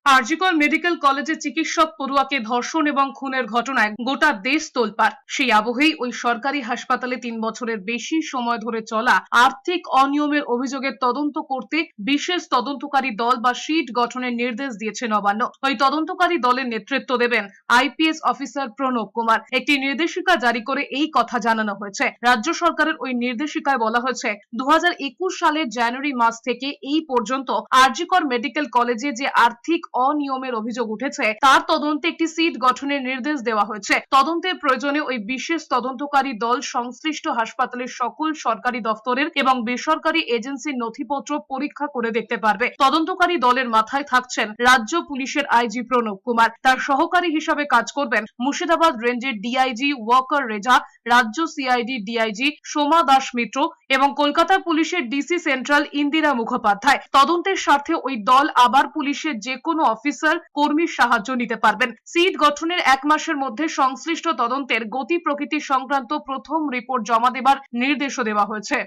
RG Kar medical কলেজে চিকিৎসক পড়ুয়াকে ধর্ষণ এবং খুনের ঘটনায় গোটা দেশ তোলপাড়। সেই আবহেই ওই সরকারি হাসপাতালে 3 বছরের বেশি সময় ধরে চলা আর্থিক অনিয়মের অভিযোগের তদন্ত করতে বিশেষ তদন্তকারী দল বা সিট গঠনের নির্দেশ দিয়েছে নবান্ন। ওই তদন্তকারী দলের নেতৃত্ব দেবেন আইপিএস অফিসার প্রণব কুমার। একটি নির্দেশিকা জারি করে এই কথা জানানো হয়েছে। রাজ্য সরকারের ওই নির্দেশিকায় বলা হয়েছে 2021 সালের জানুয়ারি মাস থেকে এই পর্যন্ত আরজিকর মেডিকেল কলেজে যে আর্থিক অনিয়মের অভিযোগ উঠেছে তার তদন্তে একটি সিট গঠনের নির্দেশ দেওয়া হয়েছে। তদন্তের প্রয়োজনে ওই বিশেষ তদন্তকারী দল সংশ্লিষ্ট হাসপাতালের সকল সরকারি দফতরের এবং বেসরকারি এজেন্সির নথিপত্র পরীক্ষা করে দেখতে পারবে। তদন্তকারী দলের মাথায় থাকছেন রাজ্য পুলিশের আইজি প্রণব কুমার। তার সহকারী হিসাবে কাজ করবেন মুর্শিদাবাদ রেঞ্জের ডিআইজি ওয়াকার রেজা, রাজ্য সিআইডি ডিআইজি সোমা দাস মিত্র এবং কলকাতা পুলিশের ডিসি সেন্ট্রাল ইন্দিরা মুখোপাধ্যায়। তদন্তের স্বার্থে ওই দল আবার পুলিশের যে কোনো অফিসার কর্মীর সাহায্য নিতে পারবেন। সিট গঠনের 1 মাসের মধ্যে সংশ্লিষ্ট তদন্তের গতি প্রকৃতি সংক্রান্ত প্রথম রিপোর্ট জমা দেবার নির্দেশও দেওয়া হয়েছে।